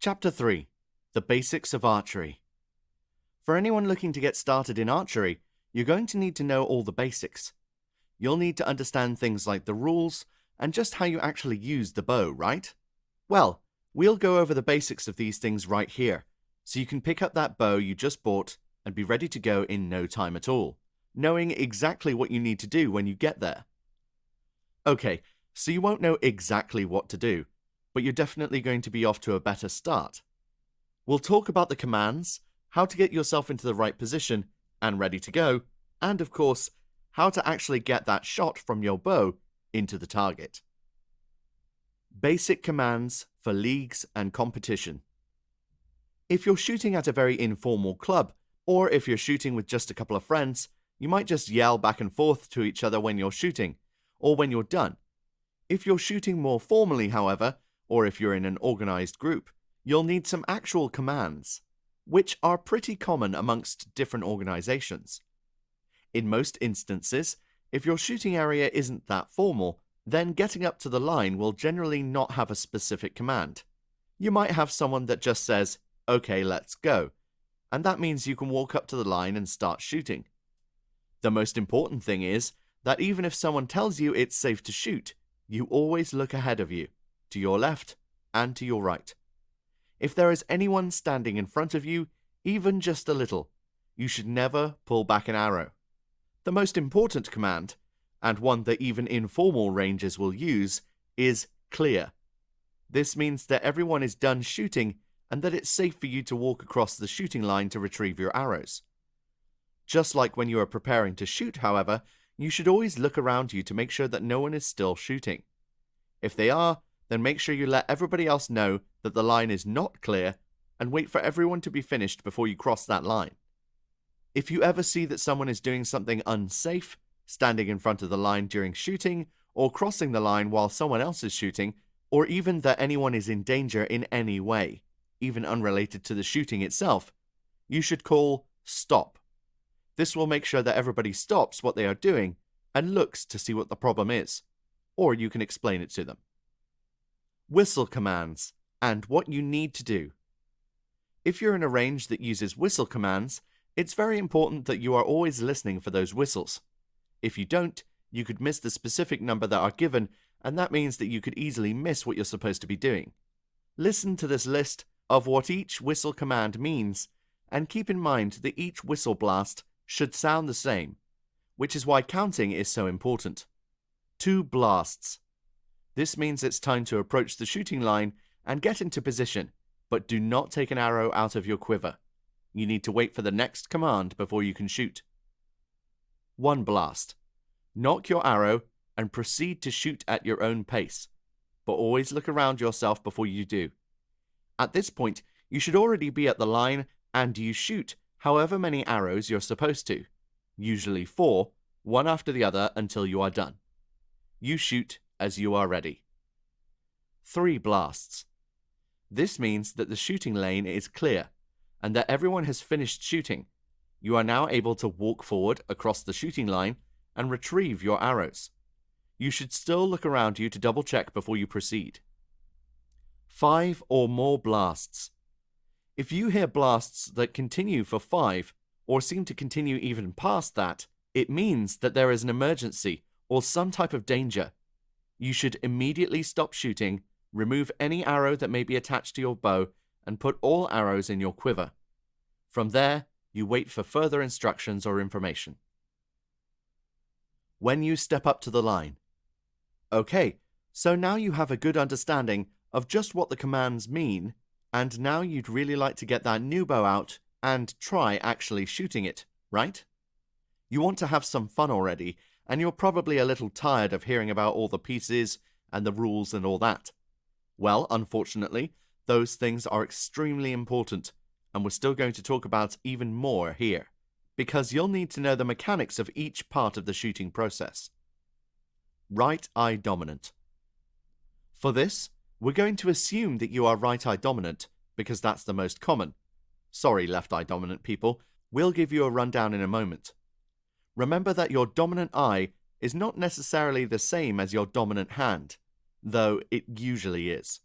Chapter 3. The Basics of Archery. For anyone looking to get started in archery, you're going to need to know all the basics. You'll need to understand things like the rules and just how you actually use the bow, right? Well, we'll go over the basics of these things right here, so you can pick up that bow you just bought and be ready to go in no time at all, knowing exactly what you need to do when you get there. Okay, so you won't know exactly what to do, but you're definitely going to be off to a better start. We'll talk about the commands, how to get yourself into the right position and ready to go, and of course, how to actually get that shot from your bow into the target. Basic commands for leagues and competition. If you're shooting at a very informal club, or if you're shooting with just a couple of friends, you might just yell back and forth to each other when you're shooting, or when you're done. If you're shooting more formally, however, or if you're in an organized group, you'll need some actual commands, which are pretty common amongst different organizations. In most instances, if your shooting area isn't that formal, then getting up to the line will generally not have a specific command. You might have someone that just says, "Okay, let's go," and that means you can walk up to the line and start shooting. The most important thing is that even if someone tells you it's safe to shoot, you always look ahead of you, to your left and to your right. If there is anyone standing in front of you, even just a little, you should never pull back an arrow. The most important command, and one that even informal rangers will use, is clear. This means that everyone is done shooting and that it's safe for you to walk across the shooting line to retrieve your arrows. Just like when you are preparing to shoot, however, you should always look around you to make sure that no one is still shooting. If they are, then make sure you let everybody else know that the line is not clear and wait for everyone to be finished before you cross that line. If you ever see that someone is doing something unsafe, standing in front of the line during shooting, or crossing the line while someone else is shooting, or even that anyone is in danger in any way, even unrelated to the shooting itself, you should call stop. This will make sure that everybody stops what they are doing and looks to see what the problem is, or you can explain it to them. Whistle commands, and what you need to do. If you're in a range that uses whistle commands, it's very important that you are always listening for those whistles. If you don't, you could miss the specific number that are given, and that means that you could easily miss what you're supposed to be doing. Listen to this list of what each whistle command means, and keep in mind that each whistle blast should sound the same, which is why counting is so important. 2 blasts. This means it's time to approach the shooting line and get into position, but do not take an arrow out of your quiver. You need to wait for the next command before you can shoot. 1 blast. Knock your arrow and proceed to shoot at your own pace, but always look around yourself before you do. At this point, you should already be at the line and you shoot however many arrows you're supposed to, usually 4, one after the other until you are done. You shoot as you are ready. 3 blasts. This means that the shooting lane is clear and that everyone has finished shooting. You are now able to walk forward across the shooting line and retrieve your arrows. You should still look around you to double check before you proceed. 5 or more blasts. If you hear blasts that continue for 5 or seem to continue even past that, it means that there is an emergency or some type of danger. You should immediately stop shooting, remove any arrow that may be attached to your bow, and put all arrows in your quiver. From there, you wait for further instructions or information. When you step up to the line. Okay, so now you have a good understanding of just what the commands mean, and now you'd really like to get that new bow out and try actually shooting it, right? You want to have some fun already, and you're probably a little tired of hearing about all the pieces and the rules and all that. Well, unfortunately, those things are extremely important, and we're still going to talk about even more here, because you'll need to know the mechanics of each part of the shooting process. Right eye dominant. For this, we're going to assume that you are right eye dominant, because that's the most common. Sorry, left eye dominant people, we'll give you a rundown in a moment. Remember that your dominant eye is not necessarily the same as your dominant hand, though it usually is.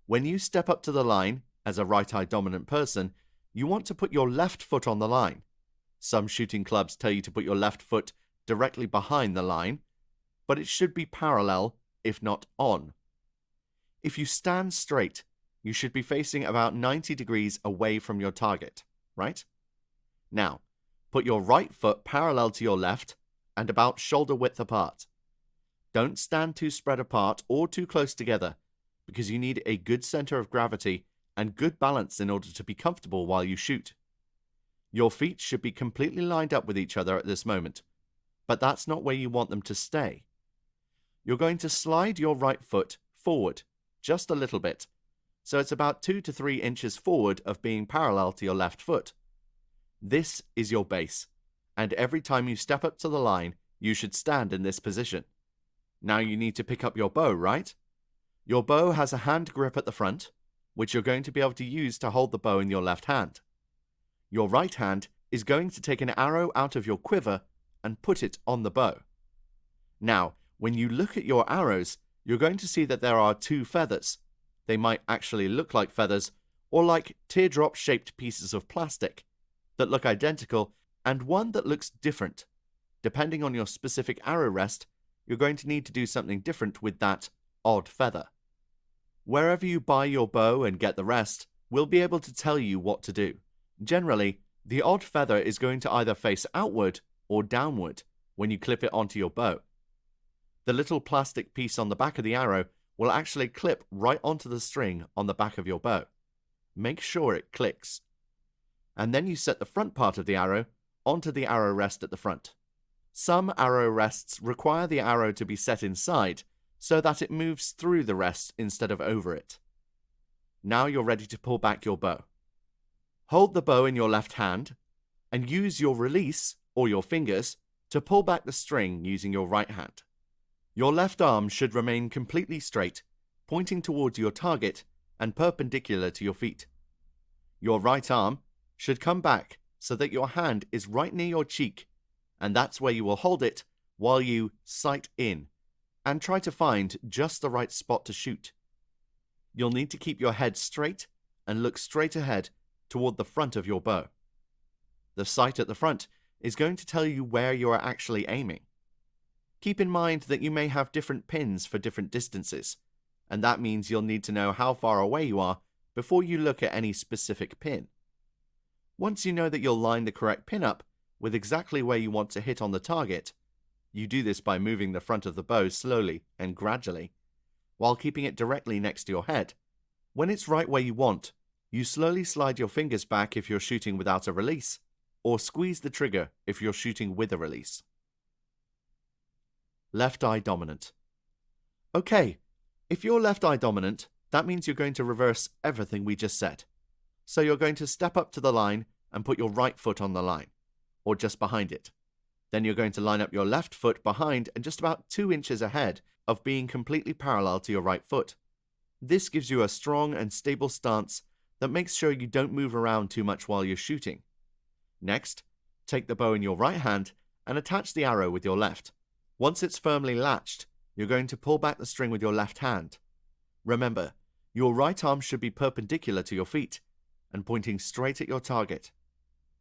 When you step up to the line, as a right-eye dominant person, you want to put your left foot on the line. Some shooting clubs tell you to put your left foot directly behind the line, but it should be parallel, if not on. If you stand straight, you should be facing about 90 degrees away from your target, right? Now, put your right foot parallel to your left and about shoulder width apart. Don't stand too spread apart or too close together, because you need a good center of gravity and good balance in order to be comfortable while you shoot. Your feet should be completely lined up with each other at this moment, but that's not where you want them to stay. You're going to slide your right foot forward just a little bit, so it's about 2 to 3 inches forward of being parallel to your left foot. This is your base, and every time you step up to the line, you should stand in this position. Now you need to pick up your bow, right? Your bow has a hand grip at the front, which you're going to be able to use to hold the bow in your left hand. Your right hand is going to take an arrow out of your quiver and put it on the bow. Now, when you look at your arrows, you're going to see that there are 2 feathers. They might actually look like feathers, or like teardrop-shaped pieces of plastic that look identical, and one that looks different. Depending on your specific arrow rest, you're going to need to do something different with that odd feather. Wherever you buy your bow and get the rest, we'll be able to tell you what to do. Generally, the odd feather is going to either face outward or downward when you clip it onto your bow. The little plastic piece on the back of the arrow will actually clip right onto the string on the back of your bow. Make sure it clicks. And then you set the front part of the arrow onto the arrow rest at the front. Some arrow rests require the arrow to be set inside so that it moves through the rest instead of over it. Now you're ready to pull back your bow. Hold the bow in your left hand and use your release, or your fingers, to pull back the string using your right hand. Your left arm should remain completely straight, pointing towards your target and perpendicular to your feet. Your right arm should come back so that your hand is right near your cheek, and that's where you will hold it while you sight in and try to find just the right spot to shoot. You'll need to keep your head straight and look straight ahead toward the front of your bow. The sight at the front is going to tell you where you are actually aiming. Keep in mind that you may have different pins for different distances, and that means you'll need to know how far away you are before you look at any specific pin. Once you know that you'll line the correct pin up with exactly where you want to hit on the target, you do this by moving the front of the bow slowly and gradually, while keeping it directly next to your head. When it's right where you want, you slowly slide your fingers back if you're shooting without a release, or squeeze the trigger if you're shooting with a release. Left eye dominant. Okay, if you're left eye dominant, that means you're going to reverse everything we just said. So you're going to step up to the line and put your right foot on the line, or just behind it. Then you're going to line up your left foot behind and just about 2 inches ahead of being completely parallel to your right foot. This gives you a strong and stable stance that makes sure you don't move around too much while you're shooting. Next, take the bow in your right hand and attach the arrow with your left. Once it's firmly latched, you're going to pull back the string with your left hand. Remember, your right arm should be perpendicular to your feet and pointing straight at your target.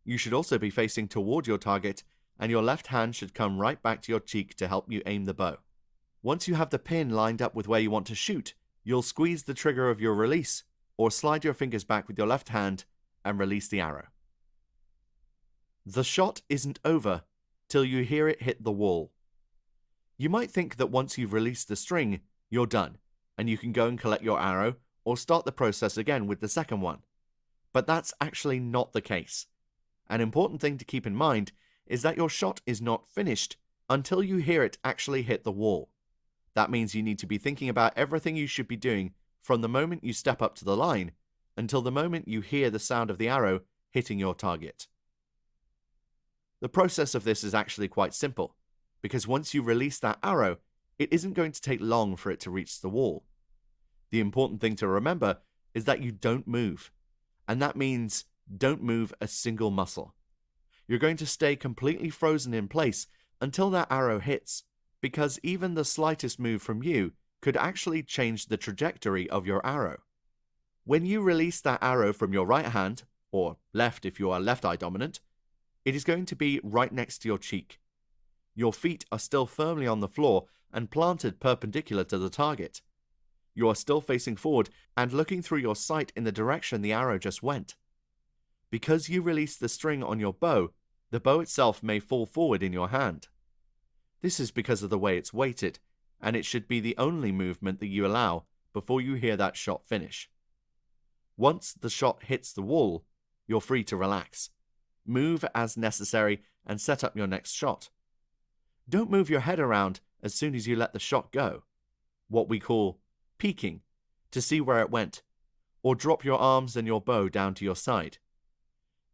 You should also be facing toward your target, and your left hand should come right back to your cheek to help you aim the bow. Once you have the pin lined up with where you want to shoot, you'll squeeze the trigger of your release, or slide your fingers back with your left hand and release the arrow. The shot isn't over till you hear it hit the wall. You might think that once you've released the string, you're done, and you can go and collect your arrow or start the process again with the second one. But that's actually not the case. An important thing to keep in mind is that your shot is not finished until you hear it actually hit the wall. That means you need to be thinking about everything you should be doing from the moment you step up to the line until the moment you hear the sound of the arrow hitting your target. The process of this is actually quite simple, because once you release that arrow, it isn't going to take long for it to reach the wall. The important thing to remember is that you don't move, and that means don't move a single muscle. You're going to stay completely frozen in place until that arrow hits, because even the slightest move from you could actually change the trajectory of your arrow. When you release that arrow from your right hand, or left if you are left eye dominant, it is going to be right next to your cheek. Your feet are still firmly on the floor and planted perpendicular to the target. You are still facing forward and looking through your sight in the direction the arrow just went. Because you release the string on your bow, the bow itself may fall forward in your hand. This is because of the way it's weighted, and it should be the only movement that you allow before you hear that shot finish. Once the shot hits the wall, you're free to relax. Move as necessary and set up your next shot. Don't move your head around as soon as you let the shot go, what we call peeking, to see where it went, or drop your arms and your bow down to your side.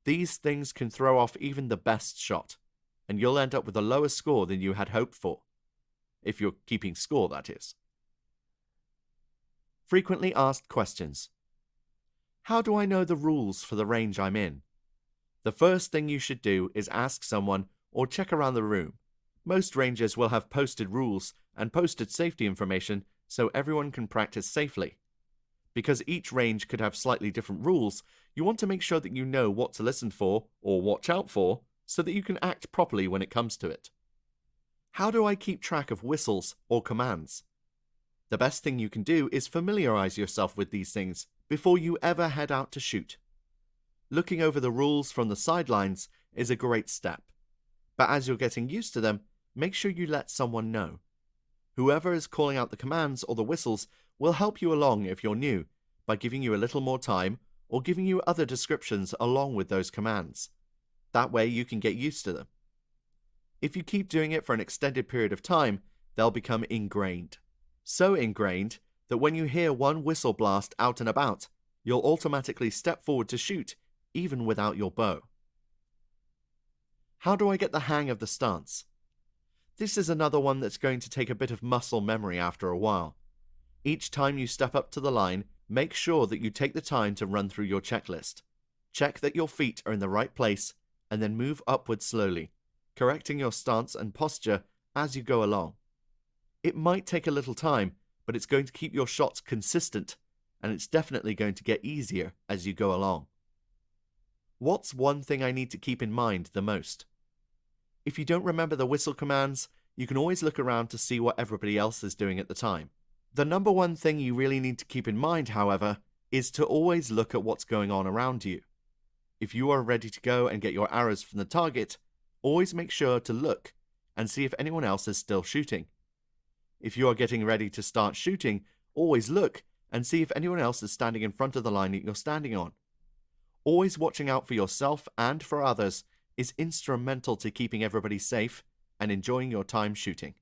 These things can throw off even the best shot, and you'll end up with a lower score than you had hoped for. If you're keeping score, that is. Frequently asked questions. How do I know the rules for the range I'm in? The first thing you should do is ask someone or check around the room. Most ranges will have posted rules and posted safety information so everyone can practice safely. Because each range could have slightly different rules, you want to make sure that you know what to listen for or watch out for so that you can act properly when it comes to it. How do I keep track of whistles or commands? The best thing you can do is familiarize yourself with these things before you ever head out to shoot. Looking over the rules from the sidelines is a great step, but as you're getting used to them, make sure you let someone know. Whoever is calling out the commands or the whistles will help you along if you're new by giving you a little more time or giving you other descriptions along with those commands. That way you can get used to them. If you keep doing it for an extended period of time, they'll become ingrained. So ingrained that when you hear one whistle blast out and about, you'll automatically step forward to shoot, even without your bow. How do I get the hang of the stance? This is another one that's going to take a bit of muscle memory after a while. Each time you step up to the line, make sure that you take the time to run through your checklist. Check that your feet are in the right place, and then move upward slowly, correcting your stance and posture as you go along. It might take a little time, but it's going to keep your shots consistent, and it's definitely going to get easier as you go along. What's one thing I need to keep in mind the most? If you don't remember the whistle commands, you can always look around to see what everybody else is doing at the time. The number one thing you really need to keep in mind, however, is to always look at what's going on around you. If you are ready to go and get your arrows from the target, always make sure to look and see if anyone else is still shooting. If you are getting ready to start shooting, always look and see if anyone else is standing in front of the line that you're standing on. Always watching out for yourself and for others is instrumental to keeping everybody safe and enjoying your time shooting.